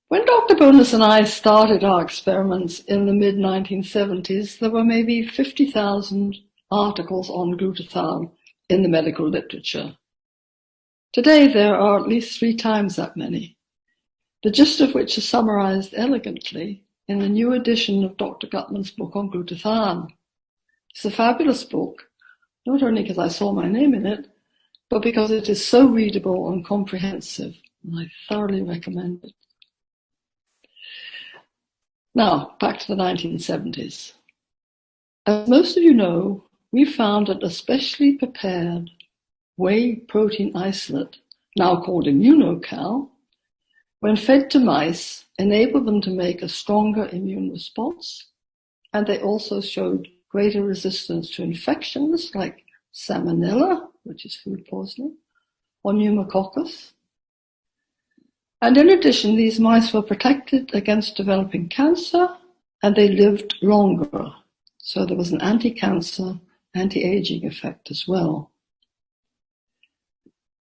When Dr. Bonas and I started our experiments in the mid-1970s, there were maybe 50,000 articles on glutathione in the medical literature. Today there are at least 3 times that many, the gist of which is summarized elegantly in the new edition of Dr. Gutman's book on glutathione. It's a fabulous book, not only because I saw my name in it, but because it is so readable and comprehensive, and I thoroughly recommend it. Now, back to the 1970s. As most of you know, we found that a specially prepared whey protein isolate, now called ImmunoCal, when fed to mice, enabled them to make a stronger immune response, and they also showed greater resistance to infections like salmonella, which is food poisoning, or pneumococcus. And in addition, these mice were protected against developing cancer, and they lived longer. So there was an anti-cancer, anti-aging effect as well.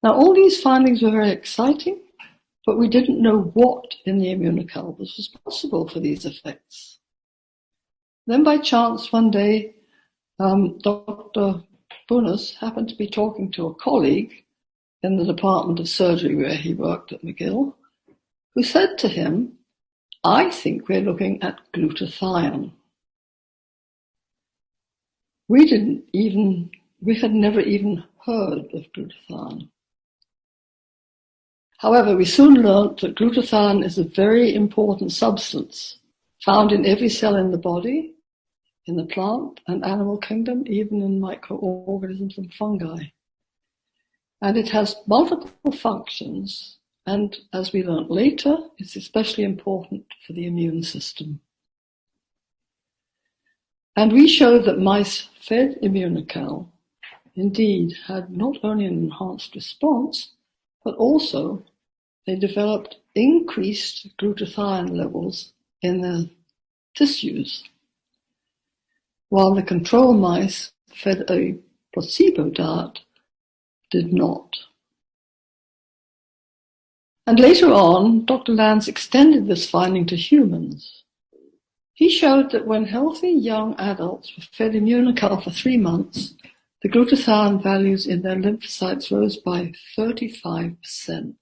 Now, all these findings were very exciting, but we didn't know what in the ImmunoCal was responsible for these effects. Then by chance, one day, Dr. Bonas happened to be talking to a colleague in the Department of Surgery where he worked at McGill, who said to him, "I think we're looking at glutathione." We had never even heard of glutathione. However, we soon learned that glutathione is a very important substance found in every cell in the body, in the plant and animal kingdom, even in microorganisms and fungi. And it has multiple functions, and as we learned later, it's especially important for the immune system. And we showed that mice fed ImmunoCal indeed had not only an enhanced response, but also they developed increased glutathione levels in their tissues, while the control mice fed a placebo diet did not. And later on, Dr. Lanz extended this finding to humans. He showed that when healthy young adults were fed ImmunoCal for 3 months, the glutathione values in their lymphocytes rose by 35%.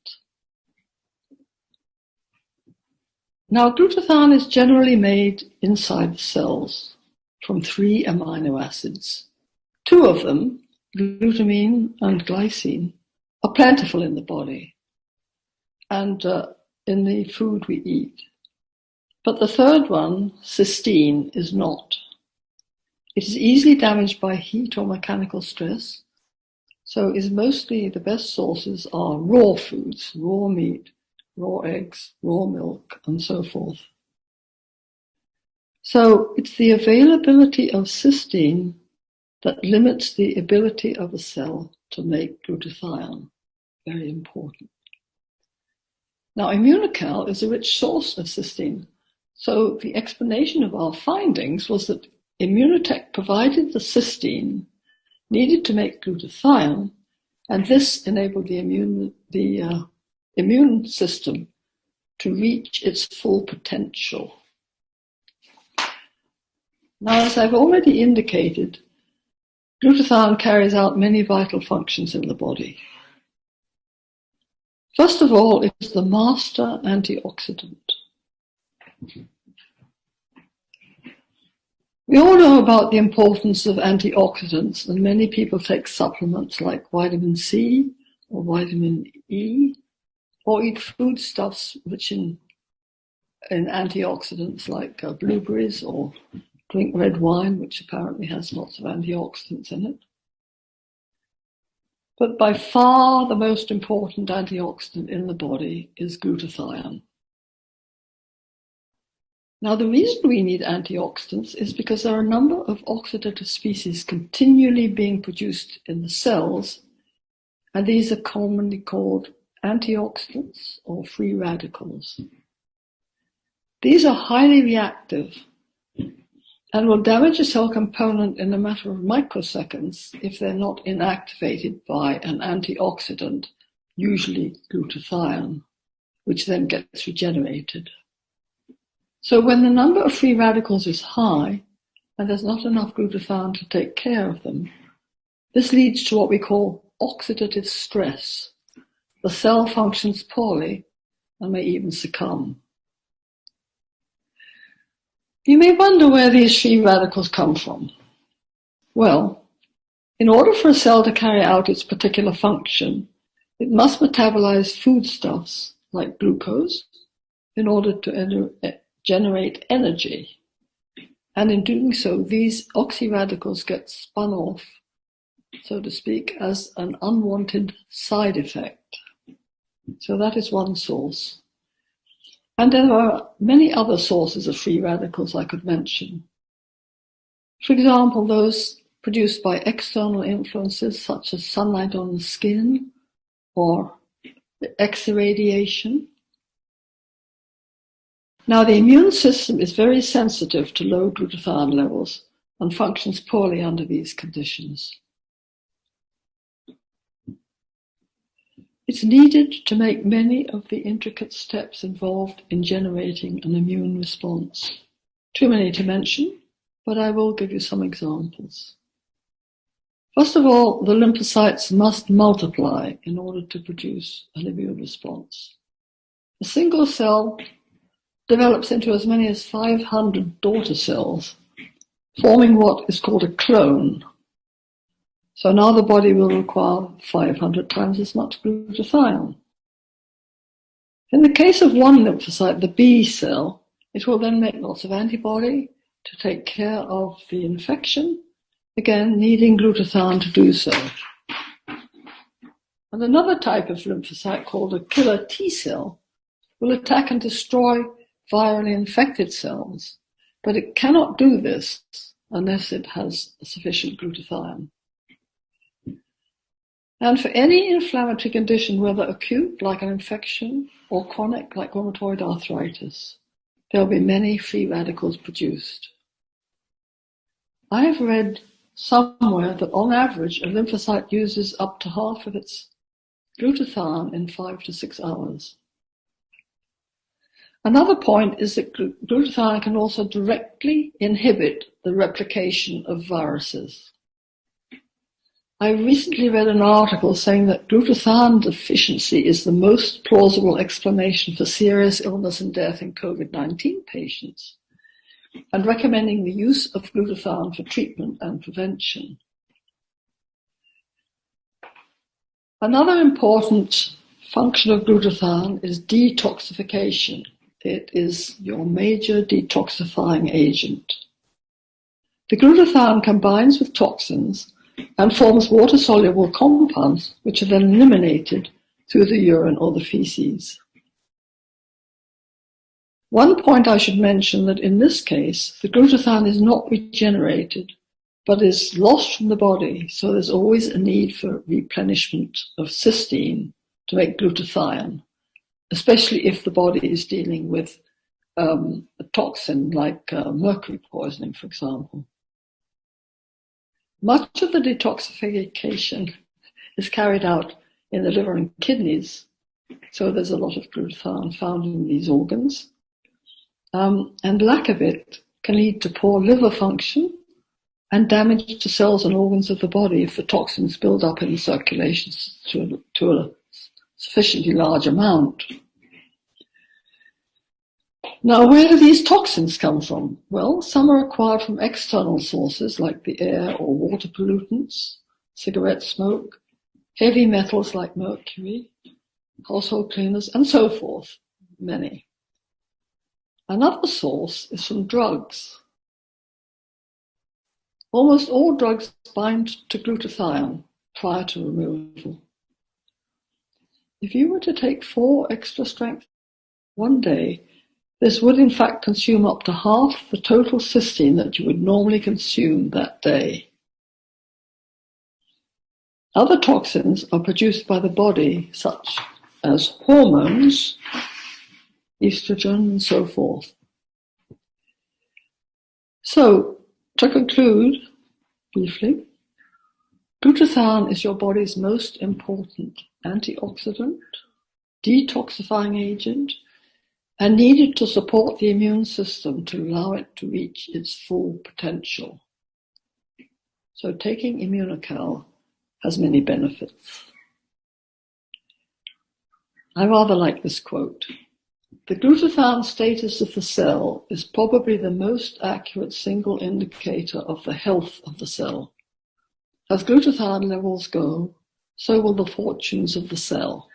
Now, glutathione is generally made inside the cells from 3 amino acids. 2 of them, glutamine and glycine, are plentiful in the body and in the food we eat. But the third one, cysteine, is not. It is easily damaged by heat or mechanical stress, so is mostly the best sources are raw foods, raw meat, raw eggs, raw milk, and so forth. So it's the availability of cysteine that limits the ability of a cell to make glutathione. Very important. Now, ImmunoCal is a rich source of cysteine, so the explanation of our findings was that Immunotec provided the cysteine needed to make glutathione, and this enabled the immune system to reach its full potential. Now, as I've already indicated, glutathione carries out many vital functions in the body. First of all, it is the master antioxidant. We all know about the importance of antioxidants, and many people take supplements like vitamin C or vitamin E, or eat foodstuffs rich in antioxidants like blueberries, or drink red wine, which apparently has lots of antioxidants in it. But by far the most important antioxidant in the body is glutathione. Now, the reason we need antioxidants is because there are a number of oxidative species continually being produced in the cells, and these are commonly called antioxidants or free radicals. These are highly reactive and will damage a cell component in a matter of microseconds if they're not inactivated by an antioxidant, usually glutathione. which then gets regenerated. So when the number of free radicals is high, and there's not enough glutathione to take care of them, this leads to what we call oxidative stress. The cell functions poorly and may even succumb. You may wonder where these free radicals come from. Well, in order for a cell to carry out its particular function, it must metabolize foodstuffs like glucose in order to generate energy. And in doing so, these oxyradicals get spun off, so to speak, as an unwanted side effect. So that is one source. And there are many other sources of free radicals I could mention. For example, those produced by external influences such as sunlight on the skin or X-ray radiation. Now, the immune system is very sensitive to low glutathione levels and functions poorly under these conditions. It's needed to make many of the intricate steps involved in generating an immune response. Too many to mention, but I will give you some examples. First of all, the lymphocytes must multiply in order to produce an immune response. A single cell develops into as many as 500 daughter cells, forming what is called a clone. So now the body will require 500 times as much glutathione. In the case of one lymphocyte, the B cell, it will then make lots of antibody to take care of the infection, again needing glutathione to do so. And another type of lymphocyte called a killer T cell will attack and destroy virally infected cells, but it cannot do this unless it has sufficient glutathione. And for any inflammatory condition, whether acute, like an infection, or chronic, like rheumatoid arthritis, there will be many free radicals produced. I have read somewhere that on average, a lymphocyte uses up to half of its glutathione in 5 to 6 hours. Another point is that glutathione can also directly inhibit the replication of viruses. I recently read an article saying that glutathione deficiency is the most plausible explanation for serious illness and death in COVID-19 patients, and recommending the use of glutathione for treatment and prevention. Another important function of glutathione is detoxification. It is your major detoxifying agent. The glutathione combines with toxins and forms water-soluble compounds which are then eliminated through the urine or the feces. One point I should mention that in this case, the glutathione is not regenerated, but is lost from the body, so there's always a need for replenishment of cysteine to make glutathione, especially if the body is dealing with a toxin like mercury poisoning, for example. Much of the detoxification is carried out in the liver and kidneys, so there's a lot of glutathione found in these organs. And lack of it can lead to poor liver function and damage to cells and organs of the body if the toxins build up in the circulation to a sufficiently large amount. Now, where do these toxins come from? Well, some are acquired from external sources like the air or water pollutants, cigarette smoke, heavy metals like mercury, household cleaners, and so forth, many. Another source is from drugs. Almost all drugs bind to glutathione prior to removal. If you were to take 4 extra strength one day, this would in fact consume up to half the total cysteine that you would normally consume that day. Other toxins are produced by the body, such as hormones, estrogen, and so forth. So, to conclude briefly, glutathione is your body's most important antioxidant, detoxifying agent, and needed to support the immune system to allow it to reach its full potential. So taking Immunocal has many benefits. I rather like this quote. The glutathione status of the cell is probably the most accurate single indicator of the health of the cell. As glutathione levels go, so will the fortunes of the cell.